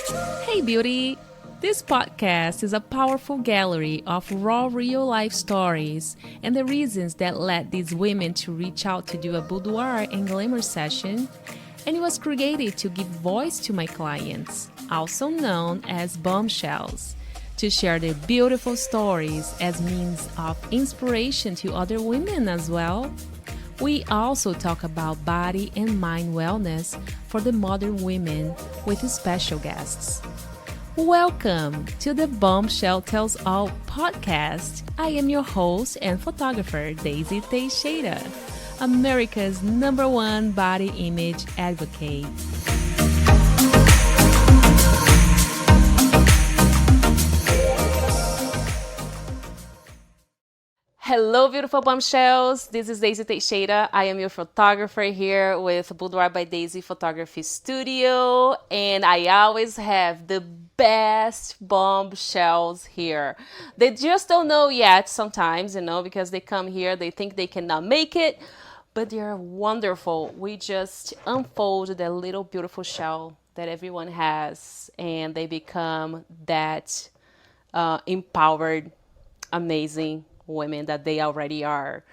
Hey, beauty! This podcast is a powerful gallery of raw real life stories and the reasons that led these women to reach out to do a boudoir and glamour session. And it was created to give voice to my clients, also known as bombshells, to share their beautiful stories as means of inspiration to other women as well. We also talk about body and mind wellness for the modern women with special guests. Welcome to the Bombshell Tells All podcast. I am your host and photographer, Daisy Teixeira, America's #1 body image advocate. Hello, beautiful bombshells. This is Daisy Teixeira. I am your photographer here with Boudoir by Daisy Photography Studio, and I always have the best bombshells here. They just don't know yet sometimes, because they come here, they think they cannot make it, but they're wonderful. We just unfold the little beautiful shell that everyone has, and they become that empowered, amazing women that they already are.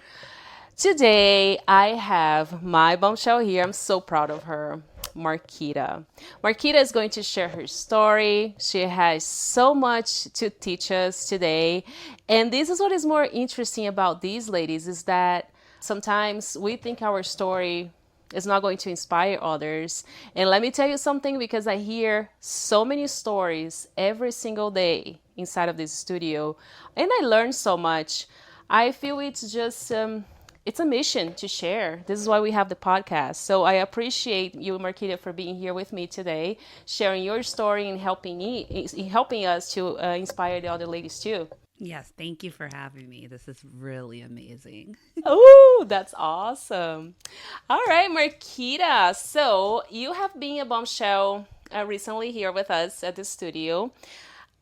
Today, I have my bombshell here. I'm so proud of her, Marquita. Marquita is going to share her story. She has so much to teach us today. And this is what is more interesting about these ladies is that sometimes we think our story is not going to inspire others. And let me tell you something, because I hear so many stories every single day inside of this studio, and I learn so much. I feel it's just it's a mission to share. This is why we have the podcast. So I appreciate you, Marquita, for being here with me today, sharing your story and helping us to inspire the other ladies too. Yes, thank you for having me. This is really amazing. Oh, that's awesome. All right, Marquita. So you have been a bombshell recently here with us at the studio.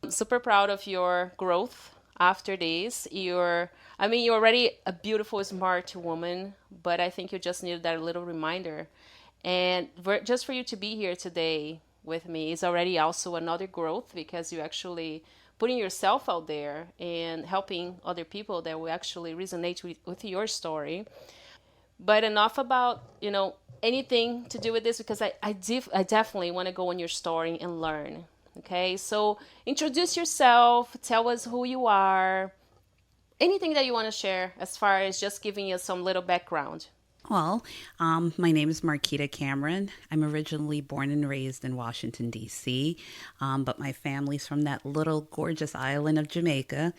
I'm super proud of your growth after this. You're already a beautiful, smart woman, but I think you just needed that little reminder. And just for you to be here today with me is already also another growth, because you actually putting yourself out there and helping other people that will actually resonate with your story. But enough about, anything to do with this, because I definitely want to go on your story and learn. Okay, so introduce yourself, tell us who you are, anything that you want to share as far as just giving us some little background. Well, my name is Marquita Cameron. I'm originally born and raised in Washington, D.C., but my family's from that little gorgeous island of Jamaica.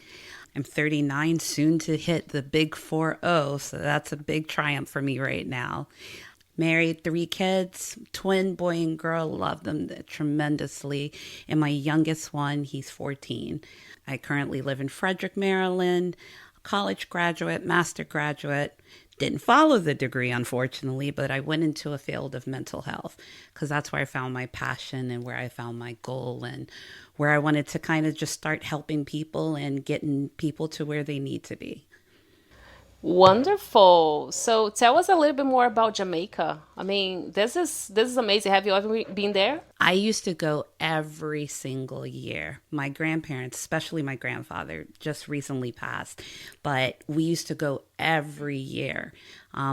I'm 39, soon to hit the big 40, so that's a big triumph for me right now. Married, 3 kids, twin boy and girl, love them tremendously. And my youngest one, he's 14. I currently live in Frederick, Maryland, college graduate, master graduate. Didn't follow the degree, unfortunately, but I went into a field of mental health because that's where I found my passion and where I found my goal and where I wanted to kind of just start helping people and getting people to where they need to be. Wonderful. So tell us a little bit more about Jamaica. This is amazing. Have you ever been there? I used to go every single year. My grandparents, especially my grandfather, just recently passed, but we used to go every year.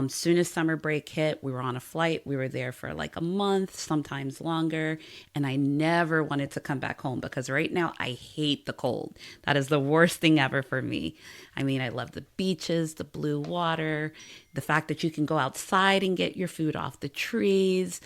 Soon as summer break hit, we were on a flight. We were there for like a month, sometimes longer, and I never wanted to come back home because right now I hate the cold. That is the worst thing ever for me. I love the beaches, the blue water, the fact that you can go outside and get your food off the trees.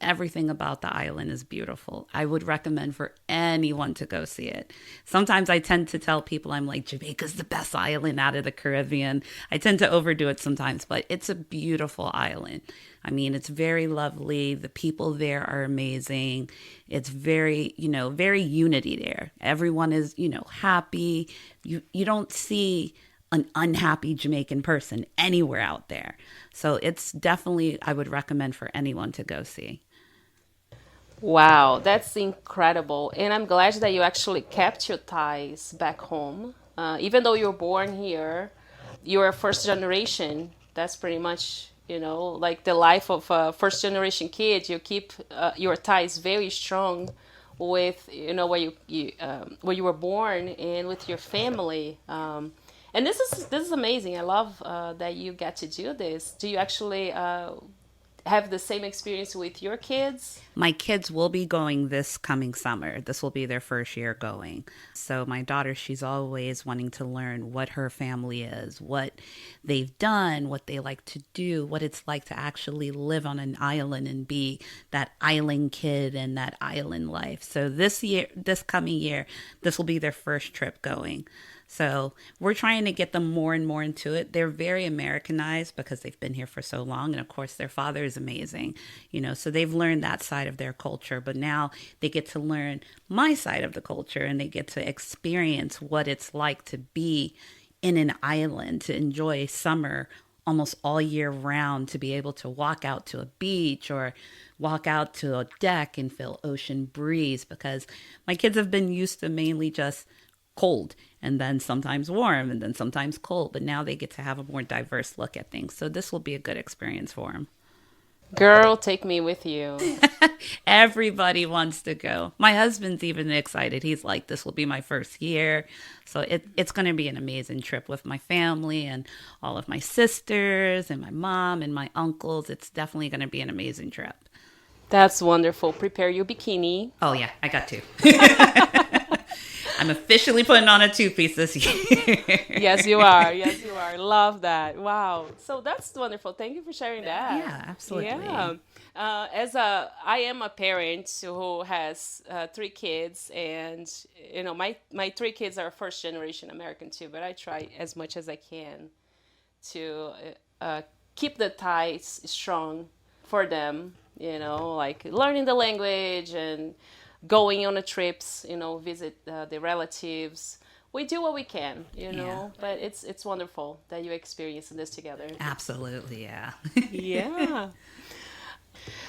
Everything about the island is beautiful. I would recommend for anyone to go see it. Sometimes I tend to tell people I'm like, Jamaica's the best island out of the Caribbean. I tend to overdo it sometimes, but it's a beautiful island. It's very lovely. The people there are amazing. It's very, very unity there. Everyone is, happy. You don't see an unhappy Jamaican person anywhere out there. So it's definitely, I would recommend for anyone to go see. Wow, that's incredible. And I'm glad that you actually kept your ties back home. Even though you were born here, you're a first generation. That's pretty much, like the life of a first generation kid. You keep your ties very strong with where you were born and with your family. And this is amazing. I love that you get to do this. Do you actually have the same experience with your kids? My kids will be going this coming summer. This will be their first year going. So, my daughter, she's always wanting to learn what her family is, what they've done, what they like to do, what it's like to actually live on an island and be that island kid and that island life. So, this coming year, this will be their first trip going. So we're trying to get them more and more into it. They're very Americanized because they've been here for so long. And of course, their father is amazing, so they've learned that side of their culture. But now they get to learn my side of the culture and they get to experience what it's like to be in an island, to enjoy summer almost all year round, to be able to walk out to a beach or walk out to a deck and feel ocean breeze, because my kids have been used to mainly just cold and then sometimes warm and then sometimes cold, but now they get to have a more diverse look at things. So this will be a good experience for them. Girl, take me with you. Everybody wants to go. My husband's even excited. He's like, this will be my first year. So it's going to be an amazing trip with my family and all of my sisters and my mom and my uncles. It's definitely going to be an amazing trip. That's wonderful. Prepare your bikini. Oh, yeah, I got to. I'm officially putting on a two-piece this year. Yes, you are. Yes, you are. Love that. Wow. So that's wonderful. Thank you for sharing that. Yeah, absolutely. Yeah. I am a parent who has three kids, and my three kids are first generation American too. But I try as much as I can to keep the ties strong for them. Like learning the language and going on the trips, visit the relatives. We do what we can, Yeah. but it's wonderful that you're experiencing this together. Absolutely, yeah. Yeah.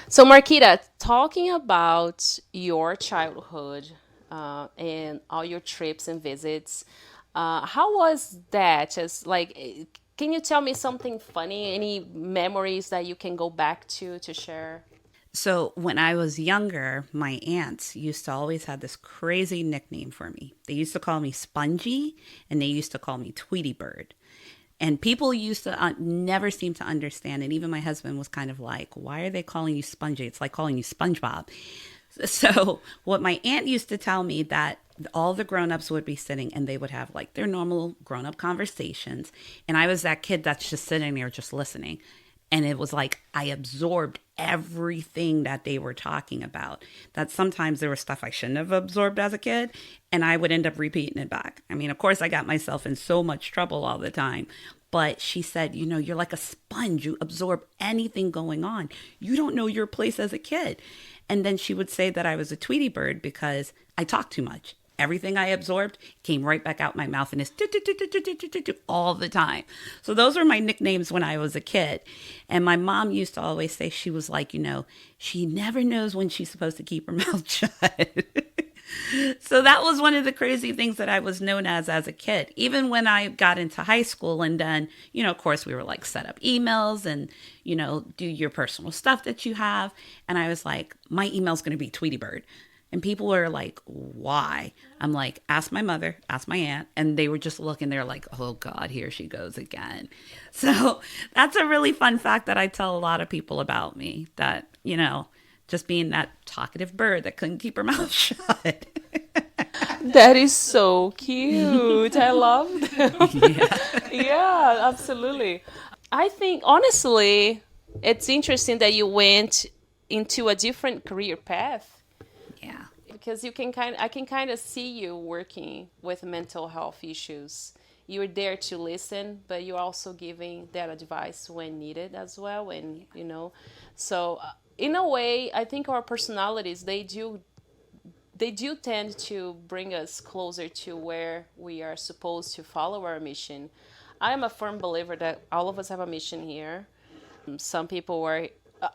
So, Marquita, talking about your childhood and all your trips and visits, how was that? Just like, can you tell me something funny? Any memories that you can go back to share? So when I was younger, my aunts used to always have this crazy nickname for me. They used to call me Spongy and they used to call me Tweety Bird. And people used to never seem to understand. And even my husband was kind of like, why are they calling you Spongy? It's like calling you SpongeBob. So what my aunt used to tell me, that all the grown-ups would be sitting and they would have like their normal grown-up conversations. And I was that kid that's just sitting there just listening. And it was like I absorbed everything that they were talking about. That sometimes there was stuff I shouldn't have absorbed as a kid, and I would end up repeating it back. I mean, of course, I got myself in so much trouble all the time. But she said, you're like a sponge. You absorb anything going on. You don't know your place as a kid. And then she would say that I was a Tweety Bird because I talked too much. Everything I absorbed came right back out my mouth and it's all the time. So those were my nicknames when I was a kid. And my mom used to always say, she was like, she never knows when she's supposed to keep her mouth shut. So that was one of the crazy things that I was known as a kid. Even when I got into high school and then, of course we were like set up emails and, do your personal stuff that you have. And I was like, my email's going to be Tweety Bird. And people were like, why? I'm like, ask my mother, ask my aunt. And they were just looking there like, oh God, here she goes again. So that's a really fun fact that I tell a lot of people about me, that, just being that talkative bird that couldn't keep her mouth shut. That is so cute. I love them. Yeah. Yeah, absolutely. I think, honestly, it's interesting that you went into a different career path. Yeah. Because I can kind of see you working with mental health issues. You're there to listen, but you're also giving that advice when needed as well. And so in a way, I think our personalities, they do tend to bring us closer to where we are supposed to follow our mission. I am a firm believer that all of us have a mission here. Some people were,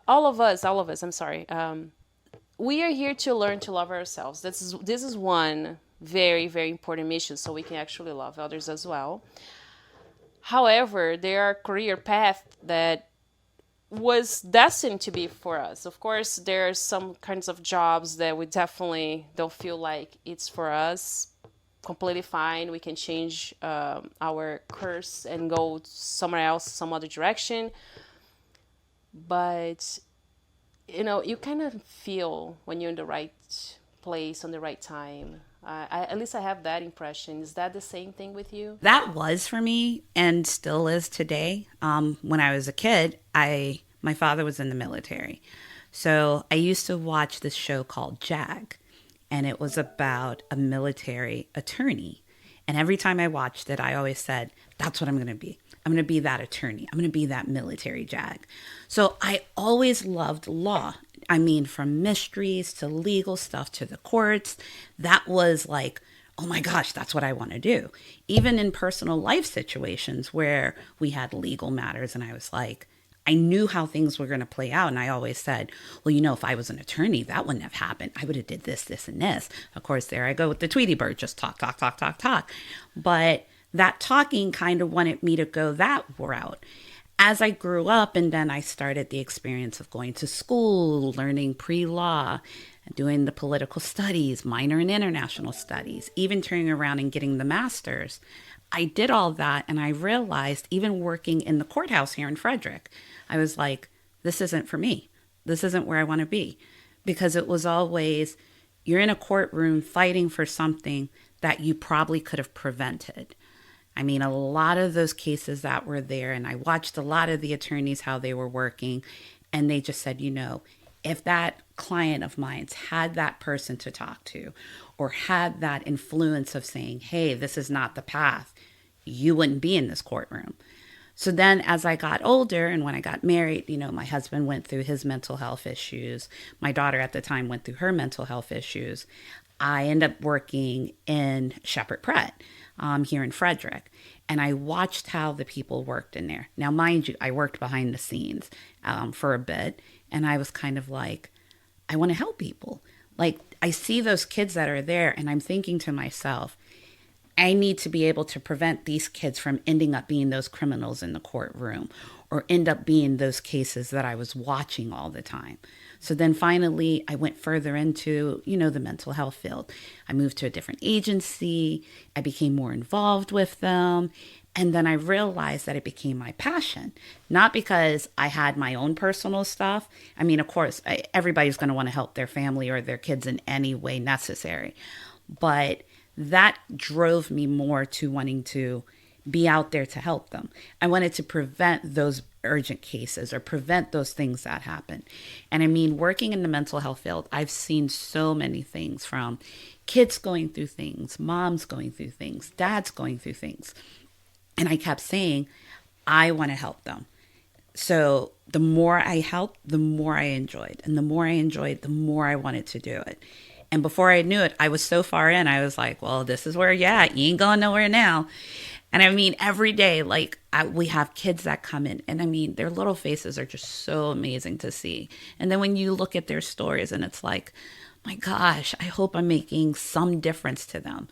all of us. I'm sorry. We are here to learn to love ourselves. This is one very, very important mission, so we can actually love others as well. However, there are career paths that was destined to be for us. Of course, there are some kinds of jobs that we definitely don't feel like it's for us. Completely fine. We can change our course and go somewhere else, some other direction. But you kind of feel when you're in the right place on the right time. At least I have that impression. Is that the same thing with you? That was for me and still is today. When I was a kid, I my father was in the military. So I used to watch this show called Jag, and it was about a military attorney. And every time I watched it, I always said, that's what I'm going to be. I'm going to be that attorney. I'm going to be that military Jag. So I always loved law. I mean, from mysteries to legal stuff to the courts, that was like, oh my gosh, that's what I want to do. Even in personal life situations where we had legal matters, and I was like, I knew how things were going to play out. And I always said, well, if I was an attorney, that wouldn't have happened. I would have did this, this, and this. Of course, there I go with the Tweety Bird, just talk, talk, talk, talk, talk. But that talking kind of wanted me to go that route. As I grew up, and then I started the experience of going to school, learning pre-law, doing the political studies, minor in international studies, even turning around and getting the master's. I did all that, and I realized, even working in the courthouse here in Frederick, I was like, this isn't for me. This isn't where I want to be. Because it was always, you're in a courtroom fighting for something that you probably could have prevented. I mean, a lot of those cases that were there, and I watched a lot of the attorneys, how they were working, and they just said, if that client of mine's had that person to talk to, or had that influence of saying, hey, this is not the path, you wouldn't be in this courtroom. So then as I got older and when I got married, my husband went through his mental health issues. My daughter at the time went through her mental health issues. I ended up working in Shepherd Pratt here in Frederick. And I watched how the people worked in there. Now, mind you, I worked behind the scenes for a bit. And I was kind of like, I want to help people. Like, I see those kids that are there and I'm thinking to myself, I need to be able to prevent these kids from ending up being those criminals in the courtroom or end up being those cases that I was watching all the time. So then finally, I went further into, the mental health field. I moved to a different agency. I became more involved with them. And then I realized that it became my passion, not because I had my own personal stuff. I mean, of course, everybody's going to want to help their family or their kids in any way necessary. But that drove me more to wanting to be out there to help them. I wanted to prevent those urgent cases or prevent those things that happen. And I mean, working in the mental health field, I've seen so many things, from kids going through things, moms going through things, dads going through things. And I kept saying, I want to help them. So the more I helped, the more I enjoyed. And the more I enjoyed, the more I wanted to do it. And before I knew it, I was so far in, I was like, well, this is where you're at. You ain't going nowhere now. And I mean, every day, we have kids that come in, and I mean, their little faces are just so amazing to see. And then when you look at their stories, and it's like, my gosh, I hope I'm making some difference to them.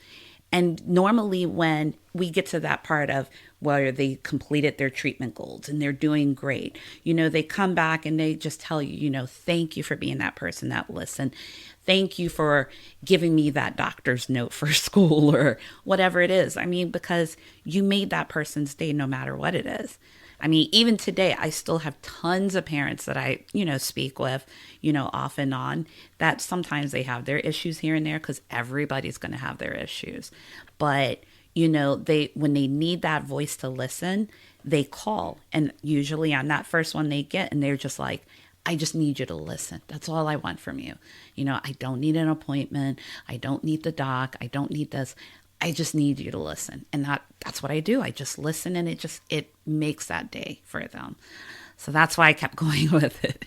And normally when we get to that part of where they completed their treatment goals and they're doing great, they come back and they just tell you, thank you for being that person that listened. Thank you for giving me that doctor's note for school or whatever it is. I mean, because you made that person's day no matter what it is. I mean, even today, I still have tons of parents that I, speak with, off and on, that sometimes they have their issues here and there, because everybody's going to have their issues. But, when they need that voice to listen, they call. And usually I'm that first one they get, and they're just like, I just need you to listen. That's all I want from you. I don't need an appointment. I don't need the doc. I don't need this. I just need you to listen. And that's what I do. I just listen, and it makes that day for them. So that's why I kept going with it.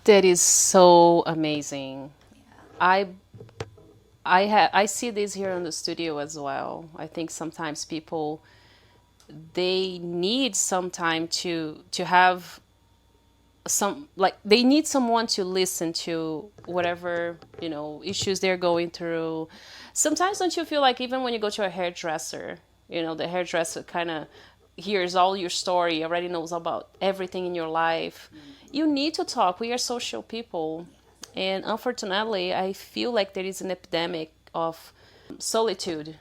That is so amazing. I I see this here in the studio as well. I think sometimes people, they need some time to have some, like, they need someone to listen to whatever, issues they're going through. Sometimes don't you feel like even when you go to a hairdresser, the hairdresser kind of, hears all your story, already knows about everything in your life. You need to talk. We are social people. And unfortunately, I feel like there is an epidemic of solitude,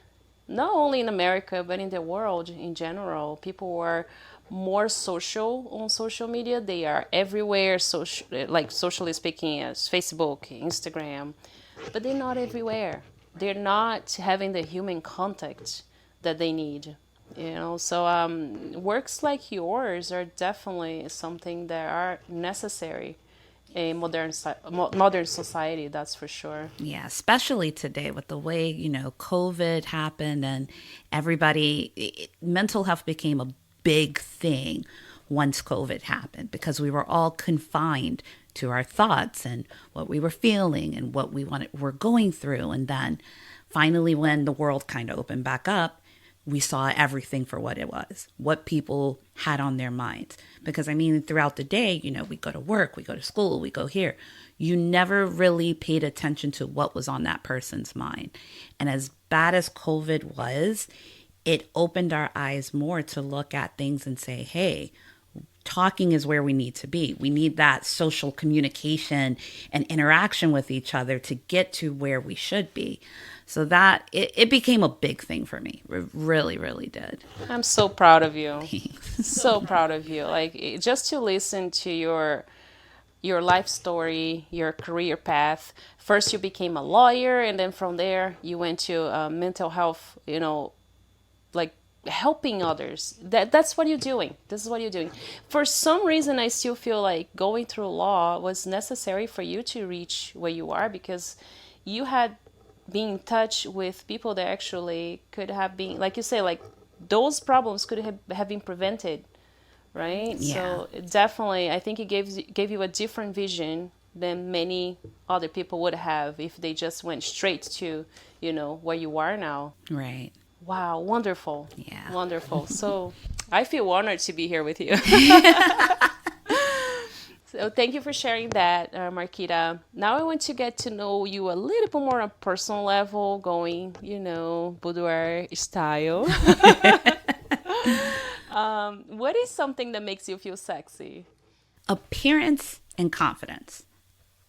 not only in America, but in the world in general. People are more social on social media. They are everywhere, social, like socially speaking, as Facebook, Instagram, but they're not everywhere. They're not having the human contact that they need. So works like yours are definitely something that are necessary in modern society. That's for sure. Yeah, especially today with the way, COVID happened and everybody, mental health became a big thing once COVID happened because we were all confined to our thoughts and what we were feeling and what we're going through. And then finally, when the world kind of opened back up, we saw everything for what it was, what people had on their minds. Because I mean, throughout the day, we go to work, we go to school, we go here. You never really paid attention to what was on that person's mind. And as bad as COVID was, it opened our eyes more to look at things and say, hey, talking is where we need to be. We need that social communication and interaction with each other to get to where we should be. So that it became a big thing for me. It really, really did. I'm so proud of you. So proud of you. Like just to listen to your life story, your career path. First, you became a lawyer, and then from there, you went to mental health. Like helping others. That's what you're doing. This is what you're doing. For some reason, I still feel like going through law was necessary for you to reach where you are because you had been in touch with people that actually could have been, like you say, like those problems could have been prevented, right? Yeah. So definitely, I think it gave you a different vision than many other people would have if they just went straight to, where you are now. Right. Wow, wonderful. Yeah. Wonderful. So I feel honored to be here with you. So thank you for sharing that, Marquita. Now I want to get to know you a little bit more on a personal level, going, boudoir style. What is something that makes you feel sexy? Appearance and confidence.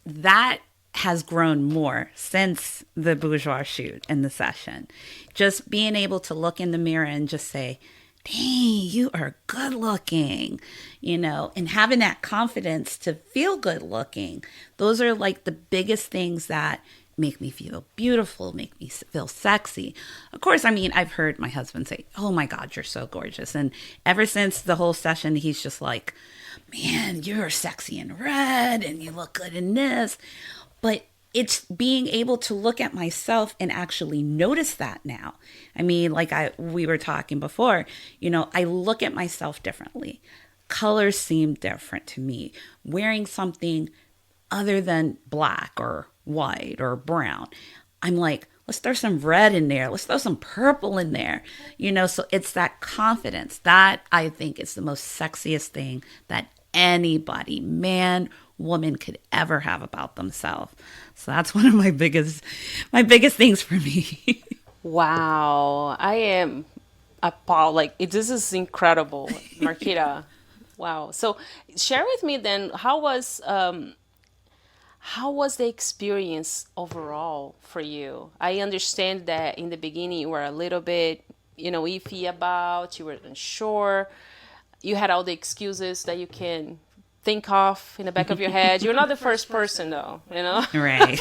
That has grown more since the boudoir shoot and the session. Just being able to look in the mirror and just say, dang, you are good looking, and having that confidence to feel good looking. Those are like the biggest things that make me feel beautiful, make me feel sexy. Of course, I mean, I've heard my husband say, oh my God, you're so gorgeous. And ever since the whole session, he's just like, man, you're sexy in red and you look good in this. But it's being able to look at myself and actually notice that now. I mean, like we were talking before, I look at myself differently. Colors seem different to me. Wearing something other than black or white or brown, I'm like, let's throw some red in there. Let's throw some purple in there. So it's that confidence that I think is the most sexiest thing that anybody, man, woman, could ever have about themselves. So that's one of my biggest things for me. Wow, I am appalled. Like this is incredible, Marquita. Wow. So share with me then how was the experience overall for you? I understand that in the beginning you were a little bit, iffy about, you were unsure. You had all the excuses that you can think of in the back of your head. You're not the first person though, Right.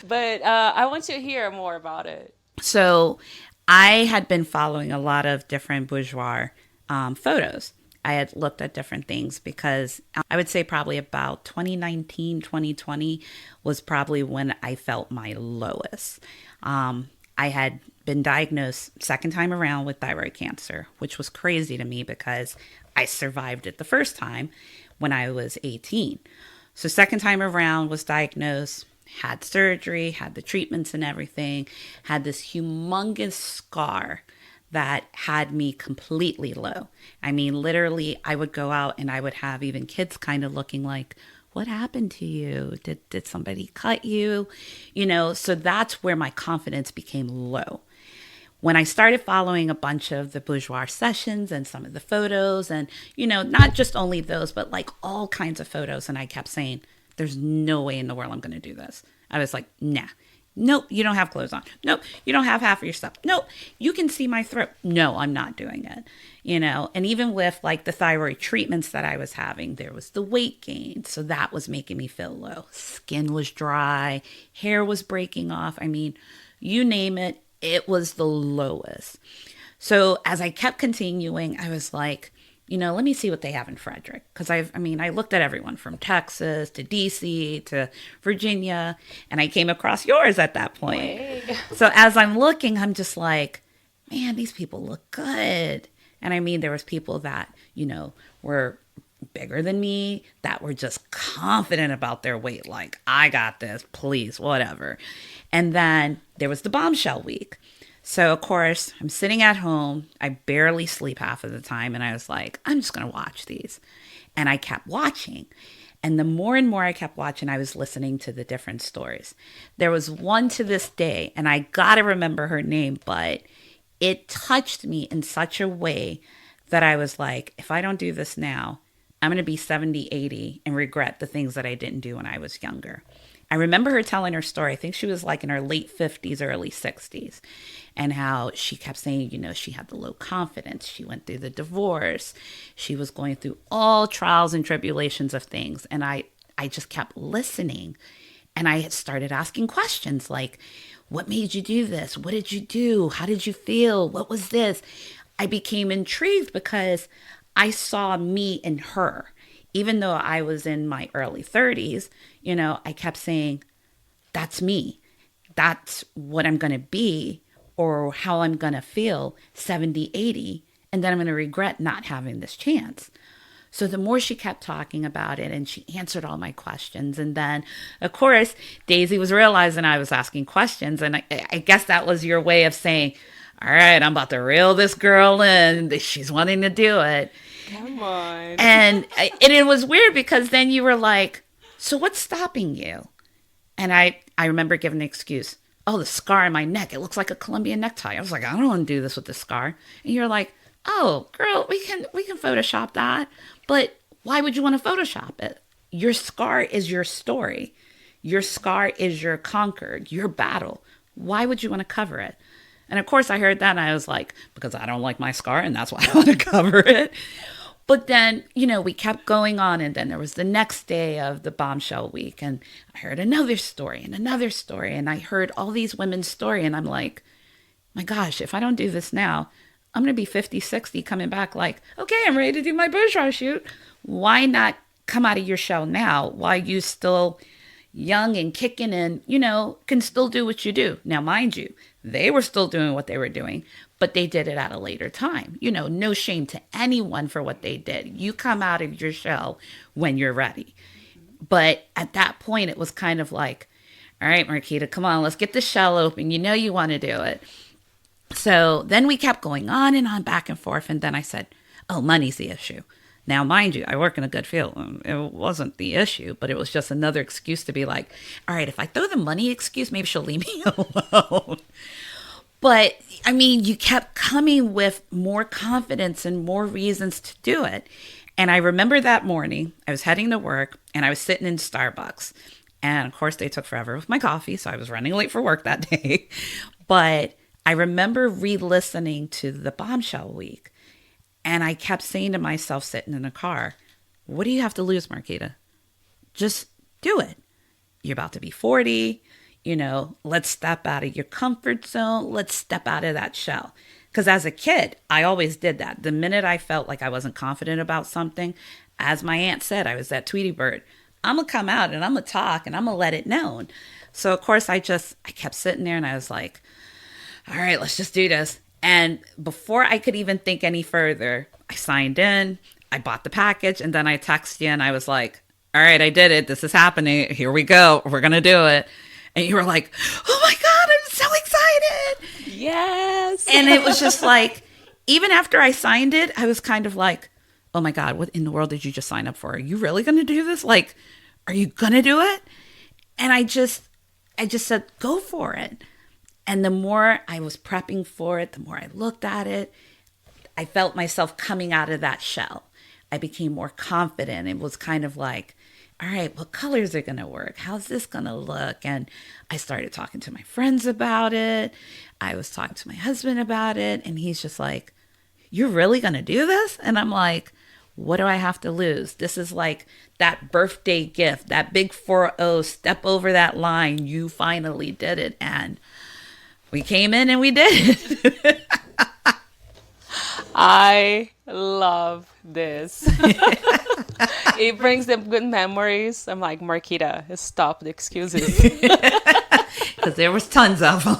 But I want to hear more about it. So I had been following a lot of different boudoir photos. I had looked at different things because I would say probably about 2019, 2020 was probably when I felt my lowest. I had been diagnosed second time around with thyroid cancer, which was crazy to me because I survived it the first time when I was 18. So second time around was diagnosed, had surgery, had the treatments and everything, had this humongous scar that had me completely low. I mean, literally, I would go out and I would have even kids kind of looking like, what happened to you? Did somebody cut you? So that's where my confidence became low. when I started following a bunch of the bourgeois sessions and some of the photos and, not just only those, but like all kinds of photos. And I kept saying, there's no way in the world I'm going to do this. I was like, nah. Nope, you don't have clothes on. Nope, you don't have half of your stuff. Nope, you can see my throat. No, I'm not doing it. And even with like the thyroid treatments that I was having, there was the weight gain. So that was making me feel low. Skin was dry, hair was breaking off. I mean, you name it, it was the lowest. So as I kept continuing, I was like, let me see what they have in Frederick. Because I looked at everyone from Texas to DC to Virginia, and I came across yours at that point. Hey. So as I'm looking, I'm just like, man, these people look good. And there was people that, were bigger than me, that were just confident about their weight. Like, I got this, please, whatever. And then there was the Bombshell week. So, of course, I'm sitting at home. I barely sleep half of the time. And I was like, I'm just going to watch these. And I kept watching. And the more and more I kept watching, I was listening to the different stories. There was one to this day, and I got to remember her name, but it touched me in such a way that I was like, if I don't do this now, I'm going to be 70, 80 and regret the things that I didn't do when I was younger. I remember her telling her story. I think she was like in her late 50s, early 60s, and how she kept saying, she had the low confidence. She went through the divorce. She was going through all trials and tribulations of things. And I just kept listening, and I had started asking questions like, what made you do this? What did you do? How did you feel? What was this? I became intrigued because I saw me in her. Even though I was in my early 30s, I kept saying, that's me. That's what I'm going to be, or how I'm going to feel 70, 80. And then I'm going to regret not having this chance. So the more she kept talking about it, and she answered all my questions. And then, of course, Daisy was realizing I was asking questions. And I guess that was your way of saying, all right, I'm about to reel this girl in. She's wanting to do it. Come on. And it was weird because then you were like, so what's stopping you? And I remember giving an excuse. Oh, the scar on my neck. It looks like a Colombian necktie. I was like, I don't want to do this with the scar. And you're like, oh, girl, we can Photoshop that. But why would you want to Photoshop it? Your scar is your story. Your scar is your conquered, your battle. Why would you want to cover it? And of course I heard that and I was like, because I don't like my scar and that's why I want to cover it. But then, we kept going on, and then there was the next day of the Bombshell week, and I heard another story, and I heard all these women's story, and I'm like, my gosh, if I don't do this now, I'm going to be 50, 60 coming back like, okay, I'm ready to do my bourgeois shoot. Why not come out of your shell now while you still young and kicking and, can still do what you do? Now, mind you, they were still doing what they were doing, but they did it at a later time. No shame to anyone for what they did. You come out of your shell when you're ready. But at that point, it was kind of like, all right, Marquita, come on, let's get the shell open. You want to do it. So then we kept going on and on, back and forth. And then I said, oh, money's the issue. Now, mind you, I work in a good field. It wasn't the issue, but it was just another excuse to be like, all right, if I throw the money excuse, maybe she'll leave me alone. But you kept coming with more confidence and more reasons to do it. And I remember that morning, I was heading to work and I was sitting in Starbucks. And of course, they took forever with my coffee. So I was running late for work that day. But I remember re-listening to the Bombshell week. And I kept saying to myself, sitting in a car, what do you have to lose, Marquita? Just do it. You're about to be 40. Let's step out of your comfort zone. Let's step out of that shell. Because as a kid, I always did that. The minute I felt like I wasn't confident about something, as my aunt said, I was that Tweety bird. I'm going to come out and I'm going to talk and I'm going to let it known. So, of course, I kept sitting there and I was like, all right, let's just do this. And before I could even think any further, I signed in, I bought the package, and then I texted you and I was like, all right, I did it. This is happening. Here we go. We're going to do it. And you were like, oh my God, I'm so excited. Yes. And it was just like, even after I signed it, I was kind of like, oh my God, what in the world did you just sign up for? Are you really going to do this? Like, are you going to do it? And I just said, go for it. And the more I was prepping for it, the more I looked at it, I felt myself coming out of that shell. I became more confident. It was kind of like, all right, what colors are going to work? How's this going to look? And I started talking to my friends about it. I was talking to my husband about it. And he's just like, you're really going to do this? And I'm like, what do I have to lose? This is like that birthday gift, that big 4-0, step over that line. You finally did it. And we came in and we did it. I love this. It brings them good memories. I'm like, Marquita, stop the excuses. Because there was tons of them.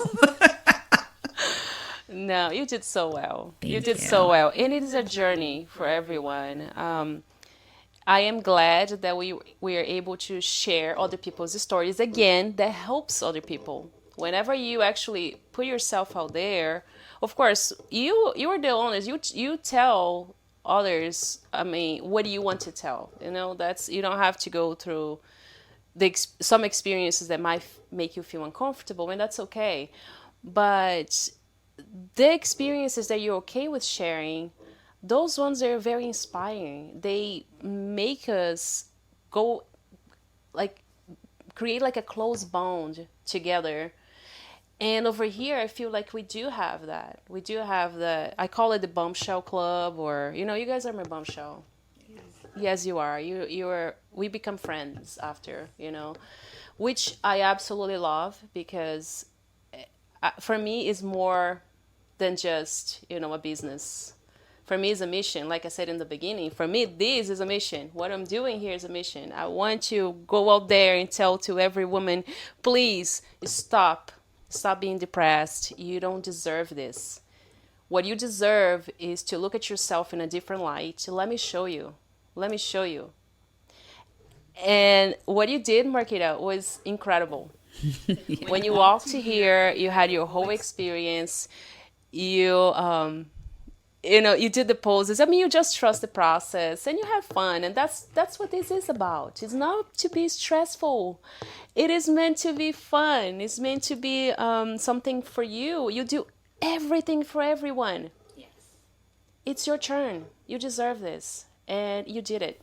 No, you did so well. You Thank did you. so well. And it is a journey for everyone. I am glad that we are able to share other people's stories again. That helps other people. Whenever you actually put yourself out there, of course, you are the owners. You tell others. I mean, what do you want to tell? You know, that's you don't have to go through some experiences that might make you feel uncomfortable, and that's okay. But the experiences that you're okay with sharing, those ones are very inspiring. They make us go like create like a close bond together. And over here, I feel like we do have that. We do have the, I call it the Bombshell Club, or, you know, you guys are my Bombshell. Yes, you are. We become friends after, you know, which I absolutely love because for me is more than just, you know, a business. For me, it's a mission. Like I said in the beginning, for me, this is a mission. What I'm doing here is a mission. I want to go out there and tell to every woman, please stop. Stop being depressed. You don't deserve this. What you deserve is to look at yourself in a different light. Let me show you. Let me show you. And what you did, Marquita, was incredible. When you walked here, you had your whole experience. You you know, you did the poses. I mean, you just trust the process and you have fun, and that's what this is about. It's not to be stressful. It is meant to be fun. It's meant to be something for you. You do everything for everyone. It's your turn. You deserve this, and you did it.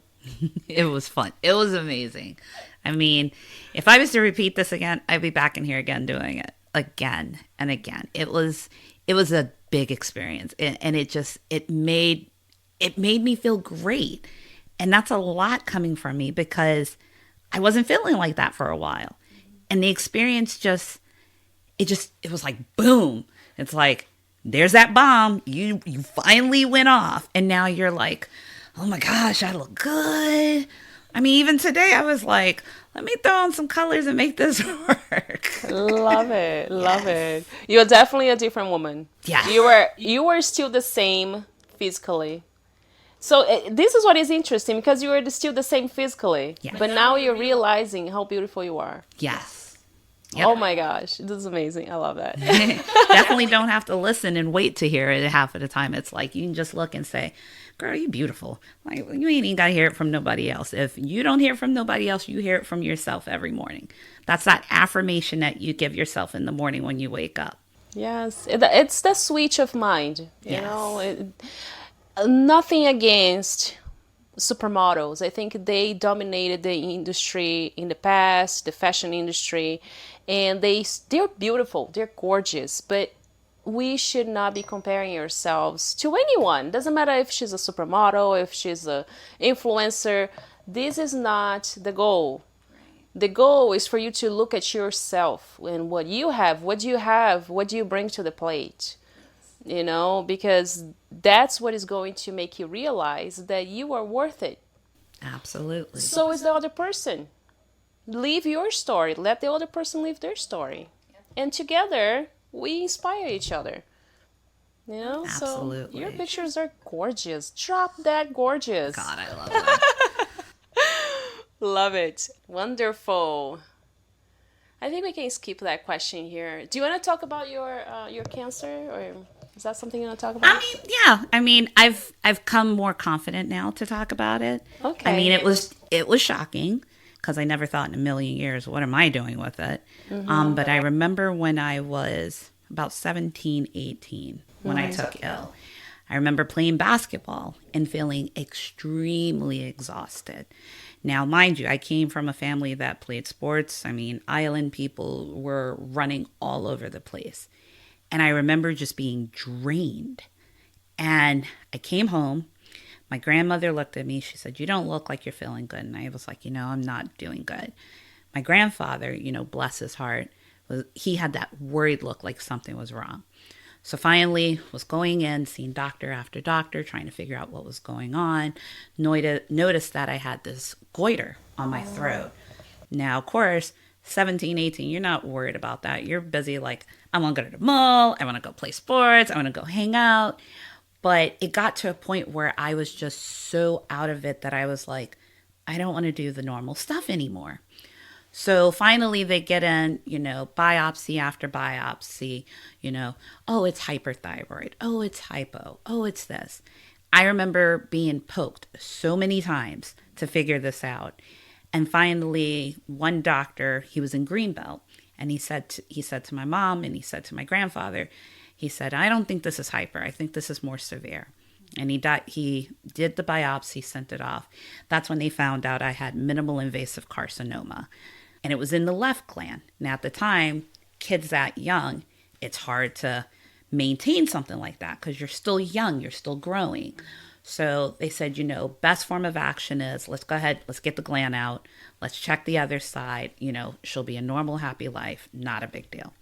It was fun. It was amazing. I mean, if I was to repeat this again, I'd be back in here again doing it again and again. It was a big experience, and it made me feel great. And that's a lot coming from me because I wasn't feeling like that for a while. And the experience it was like boom. It's like there's that bomb. You finally went off, and now you're like, oh my gosh, I look good. I mean, even today I was like, let me throw on some colors and make this work. Love it. Love it. You're definitely a different woman. Yes. You were still the same physically. So this is what is interesting because you were still the same physically, Yeah. but now you're realizing how beautiful you are. Yes. Yep. Oh my gosh, this is amazing. I love that. Definitely don't have to listen and wait to hear it half of the time. It's like you can just look and say, girl, you beautiful. Like you ain't even got to hear it from nobody else. If you don't hear from nobody else, you hear it from yourself every morning. That's that affirmation that you give yourself in the morning when you wake up. Yes, it's the switch of mind. You know, nothing against supermodels. I think they dominated the industry in the past, the fashion industry, and they're beautiful, they're gorgeous, but we should not be comparing ourselves to anyone. Doesn't matter if she's a supermodel, if she's a influencer. This is not the goal. The goal is for you to look at yourself and what you have, what do you have, what do you bring to the plate? You know, because that's what is going to make you realize that you are worth it. Absolutely. So is the other person. Live your story. Let the other person live their story. And together, we inspire each other. You know? Absolutely. So your pictures are gorgeous. Drop that gorgeous. God, I love that. Love it. Wonderful. I think we can skip that question here. Do you want to talk about your cancer, or is that something you want to talk about? I mean, yeah. I mean, I've come more confident now to talk about it. Okay. I mean, it was shocking because I never thought in a million years, what am I doing with it? But I remember when I was about 17, 18 when I Mm-hmm. took ill. I remember playing basketball and feeling extremely exhausted. Now, mind you, I came from a family that played sports. I mean, island people were running all over the place. And I remember just being drained. And I came home. My grandmother looked at me. She said, "You don't look like you're feeling good." And I was like, I'm not doing good. My grandfather, bless his heart, he had that worried look like something was wrong. So finally was going in, seeing doctor after doctor, trying to figure out what was going on. Noticed that I had this goiter on my throat. Now, of course, 17, 18, you're not worried about that. You're busy like, I want to go to the mall. I want to go play sports. I want to go hang out. But it got to a point where I was just so out of it that I was like, I don't want to do the normal stuff anymore. So finally they get in, biopsy after biopsy, oh, it's hyperthyroid. Oh, it's hypo. Oh, it's this. I remember being poked so many times to figure this out. And finally, one doctor, he was in Greenbelt, and he said to my mom and he said to my grandfather, he said, "I don't think this is hyper. I think this is more severe." And he did the biopsy, sent it off. That's when they found out I had minimal invasive carcinoma. And it was in the left gland. Now, at the time, kids that young, it's hard to maintain something like that because you're still young, you're still growing. So they said, best form of action is let's go ahead, let's get the gland out, let's check the other side. She'll be a normal, happy life, not a big deal.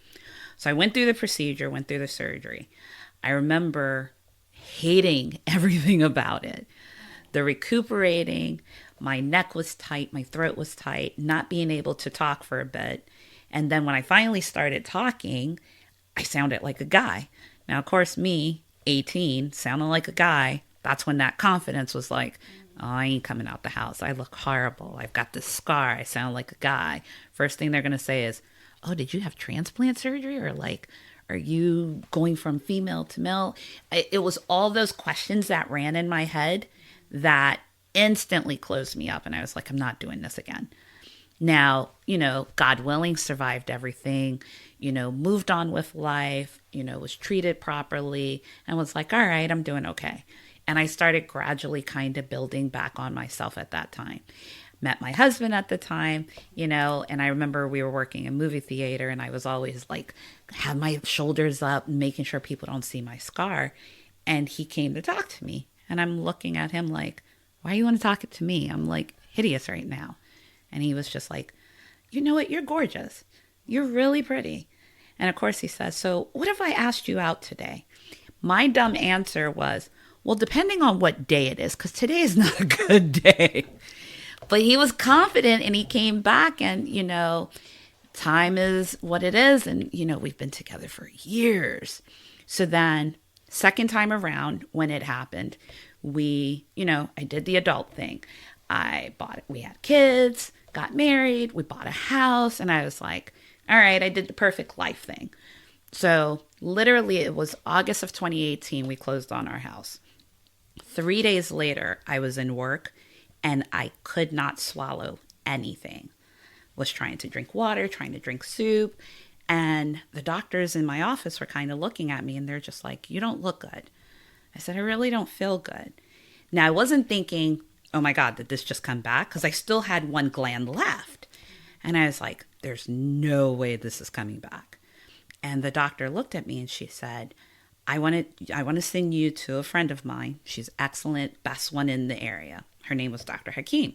So I went through the procedure, went through the surgery. I remember hating everything about it. The recuperating, my neck was tight, my throat was tight, not being able to talk for a bit. And then when I finally started talking, I sounded like a guy. Now, of course, me, 18, sounding like a guy, that's when that confidence was like, oh, I ain't coming out the house. I look horrible. I've got this scar. I sound like a guy. First thing they're going to say is, oh, did you have transplant surgery? Or like, are you going from female to male? It was all those questions that ran in my head that instantly closed me up. And I was like, I'm not doing this again. Now, God willing, survived everything, moved on with life, was treated properly and was like, all right, I'm doing okay. And I started gradually kind of building back on myself at that time. Met my husband at the time, and I remember we were working in movie theater and I was always like, have my shoulders up, making sure people don't see my scar. And he came to talk to me. And I'm looking at him like, why do you want to talk to me? I'm like hideous right now. And he was just like, you know what? You're gorgeous. You're really pretty. And of course he says, so what if I asked you out today? My dumb answer was, well, depending on what day it is, because today is not a good day. But he was confident and he came back and, time is what it is. And, we've been together for years. So then second time around when it happened, I did the adult thing. We had kids, got married, we bought a house. And I was like, all right, I did the perfect life thing. So literally it was August of 2018. We closed on our house. 3 days later, I was in work and I could not swallow anything. Was trying to drink water, trying to drink soup. And the doctors in my office were kind of looking at me and they're just like, you don't look good. I said, I really don't feel good. Now, I wasn't thinking, oh my God, did this just come back? Because I still had one gland left. And I was like, there's no way this is coming back. And the doctor looked at me and she said, I want to send you to a friend of mine. She's excellent, best one in the area. Her name was Dr. Hakeem.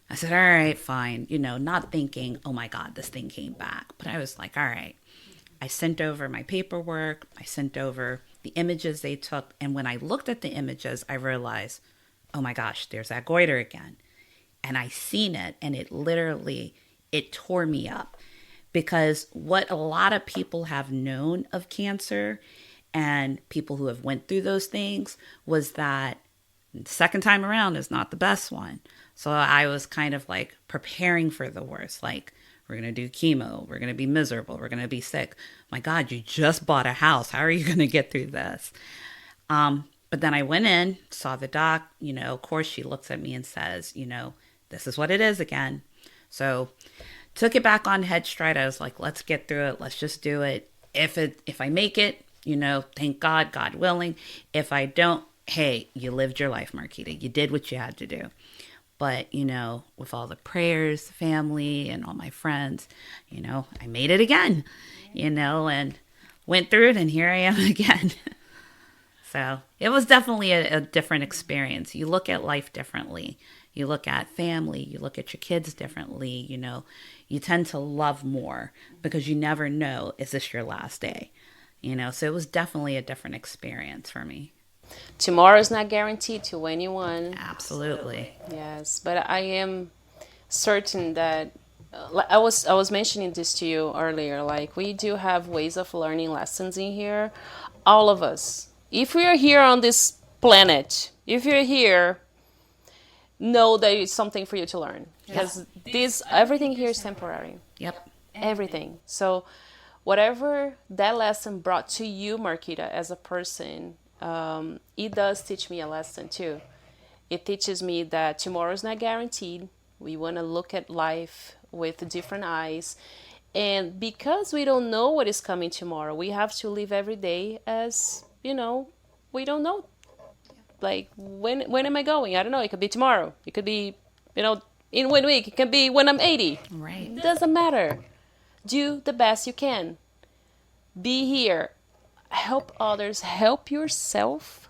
I said, all right, fine. Not thinking, oh my God, this thing came back. But I was like, all right. I sent over my paperwork. I sent over the images they took. And when I looked at the images, I realized, oh my gosh, there's that goiter again. And I seen it and it tore me up. Because what a lot of people have known of cancer and people who have went through those things was that the second time around is not the best one. So I was kind of like preparing for the worst. Like, we're going to do chemo. We're going to be miserable. We're going to be sick. My God, you just bought a house. How are you going to get through this? But then I went in, saw the doc. Of course, she looks at me and says, this is what it is again. So took it back on head stride. I was like, let's get through it. Let's just do it. If I make it, thank God, God willing. If I don't, hey, you lived your life, Marquita. You did what you had to do. But, with all the prayers, family, and all my friends, I made it again, and went through it, and here I am again. So it was definitely a different experience. You look at life differently. You look at family. You look at your kids differently. You tend to love more because you never know, is this your last day? So it was definitely a different experience for me. Tomorrow is not guaranteed to anyone. Absolutely. Yes, but I am certain that I was mentioning this to you earlier. Like, we do have ways of learning lessons in here, all of us. If we are here on this planet, if you're here, know that it's something for you to learn, because this everything here is temporary. Yep. Everything. So whatever that lesson brought to you, Marquita, as a person, it does teach me a lesson too. It teaches me that tomorrow is not guaranteed. We want to look at life with different eyes. And because we don't know what is coming tomorrow, we have to live every day as, we don't know. Like, when am I going? I don't know. It could be tomorrow. It could be, in 1 week. It can be when I'm 80. Right. Doesn't matter. Do the best you can. Be here. Help others. Help yourself.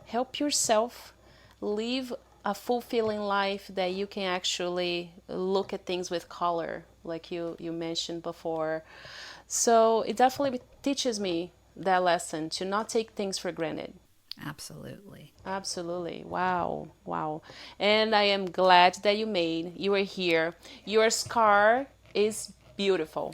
Help yourself. Live a fulfilling life that you can actually look at things with color, like you mentioned before. So it definitely teaches me that lesson to not take things for granted. Absolutely. Absolutely. Wow. Wow. And I am glad that you were here. Your scar is beautiful.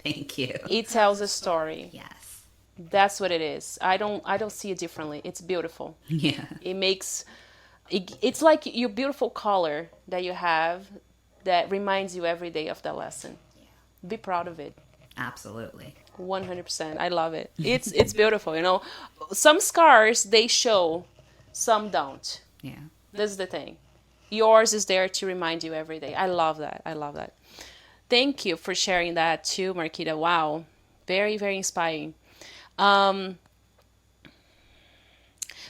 Thank you. It tells a story. Yes. That's what it is. I don't see it differently. It's beautiful. Yeah. It's like your beautiful color that you have that reminds you every day of that lesson. Be proud of it. Absolutely. 100%. I love it. It's beautiful, Some scars, they show, some don't. Yeah. This is the thing. Yours is there to remind you every day. I love that. I love that. Thank you for sharing that too, Marquita. Wow. Very, very inspiring.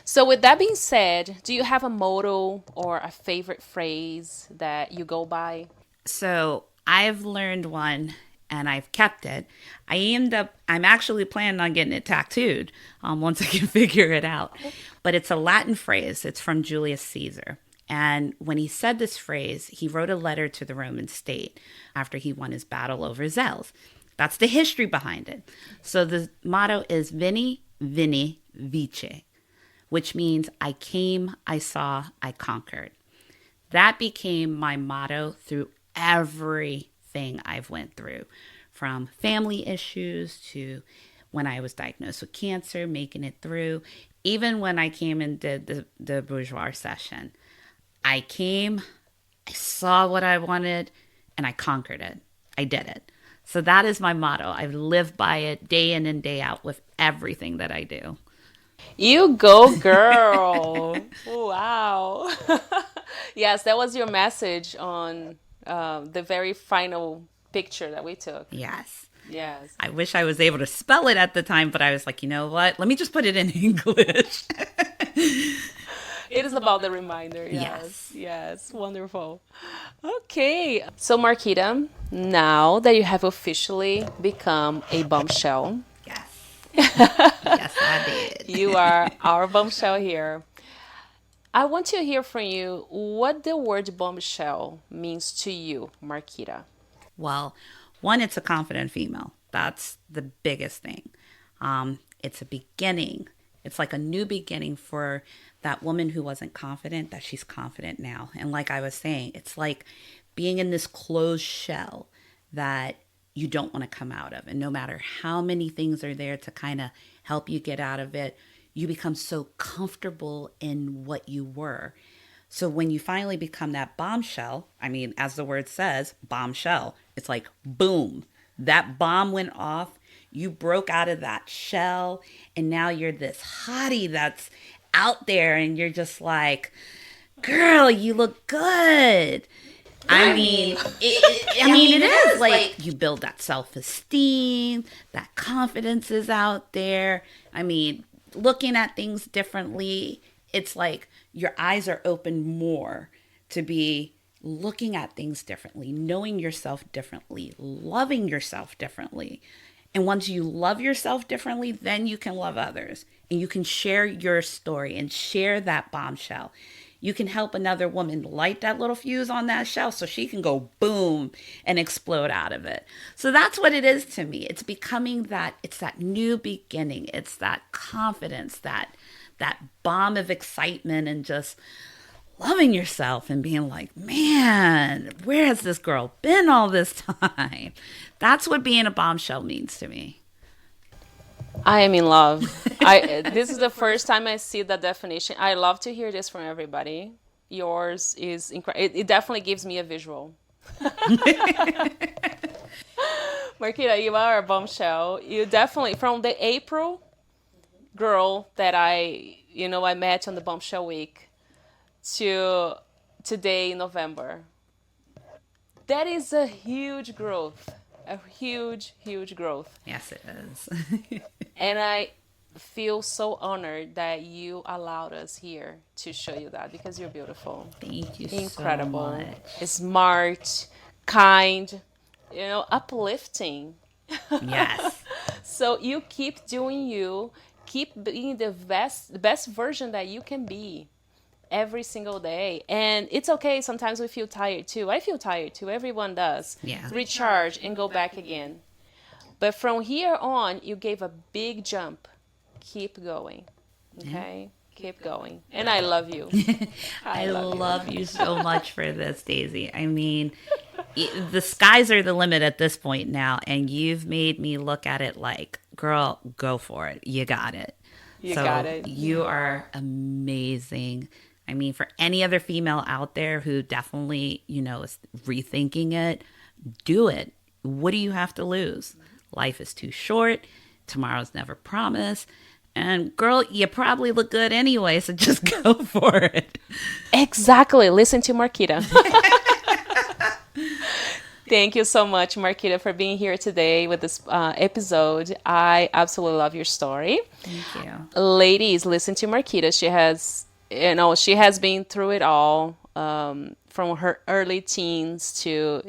So with that being said, do you have a motto or a favorite phrase that you go by? So I've learned one and I've kept it. I'm actually planning on getting it tattooed once I can figure it out. But it's a Latin phrase. It's from Julius Caesar. And when he said this phrase, he wrote a letter to the Roman state after he won his battle over zeals. That's the history behind it. So the motto is Veni, Vini, Vici, which means I came, I saw, I conquered. That became my motto through everything I've went through, from family issues to when I was diagnosed with cancer, making it through, even when I came and did the bourgeois session. I came, I saw what I wanted, and I conquered it. I did it. So that is my motto. I've lived by it day in and day out with everything that I do. You go, girl. Wow. Yes, that was your message on the very final picture that we took. Yes. Yes. I wish I was able to spell it at the time, but I was like, you know what? Let me just put it in English. It is about the reminder. Yes. Yes. Wonderful. Okay. So, Marquita, now that you have officially become a bombshell, Yes. Yes, I did. you are our bombshell here. I want to hear from you what the word bombshell means to you, Marquita. Well, one, it's a confident female. That's the biggest thing. It's a beginning. It's like a new beginning for that woman who wasn't confident, that she's confident now. And like I was saying, it's like being in this closed shell that you don't want to come out of. And no matter how many things are there to kind of help you get out of it, you become so comfortable in what you were. So when you finally become that bombshell, I mean, as the word says, bombshell, it's like, boom, that bomb went off. You broke out of that shell, and now you're this hottie that's out there, and you're just like, girl, you look good. I mean, it is like you build that self-esteem, that confidence is out there. I mean, looking at things differently, it's like your eyes are open more to be looking at things differently, knowing yourself differently, loving yourself differently. And once you love yourself differently, then you can love others and you can share your story and share that bombshell. You can help another woman light that little fuse on that shelf so she can go boom and explode out of it. So that's what it is to me. It's becoming that, it's that new beginning. It's that confidence, that bomb of excitement and just loving yourself and being like, man, where has this girl been all this time? That's what being a bombshell means to me. I am in love. This is the first time I see that definition. I love to hear this from everybody. Yours is incredible. It definitely gives me a visual. Marquita, you are a bombshell. You definitely, from the April girl that I met on the Bombshell Week to today in November, that is a huge growth. A huge, huge growth. Yes, it is. And I feel so honored that you allowed us here to show you that because you're beautiful. Thank you Incredible. so much. Smart, kind, uplifting. Yes. So you keep doing you, keep being the best version that you can be every single day. And it's okay. Sometimes we feel tired too. I feel tired too. Everyone does. Yeah. Recharge and go back again. But from here on, you gave a big jump. Keep going. Okay? Keep going. And I love you. I love you so much for this, Daisy. I mean, the skies are the limit at this point now. And you've made me look at it like, girl, go for it. You got it. You got it. You are amazing. I mean, for any other female out there who definitely, is rethinking it, do it. What do you have to lose? Life is too short. Tomorrow's never promised. And girl, you probably look good anyway, so just go for it. Exactly. Listen to Marquita. Thank you so much, Marquita, for being here today with this episode. I absolutely love your story. Thank you. Ladies, listen to Marquita. She has been through it all, from her early teens to,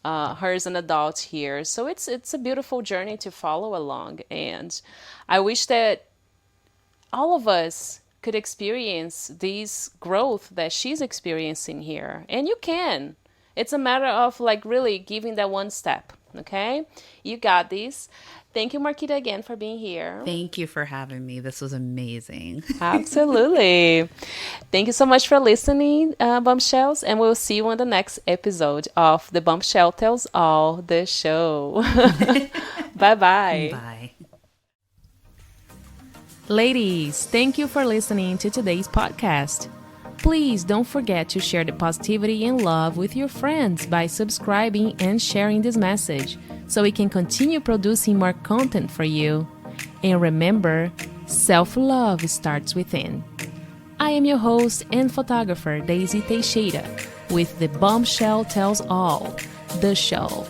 her as an adult here. So it's a beautiful journey to follow along. And I wish that all of us could experience this growth that she's experiencing here. And you can. It's a matter of really giving that one step. Okay? You got this. Thank you, Marquita, again for being here. Thank you for having me. This was amazing. Absolutely. Thank you so much for listening, Bombshells, and we'll see you on the next episode of the Bombshell Tells All, the show. Bye-bye. Bye. Ladies, thank you for listening to today's podcast. Please don't forget to share the positivity and love with your friends by subscribing and sharing this message so we can continue producing more content for you. And remember, self-love starts within. I am your host and photographer, Daisy Teixeira, with the Bombshell Tells All, the show.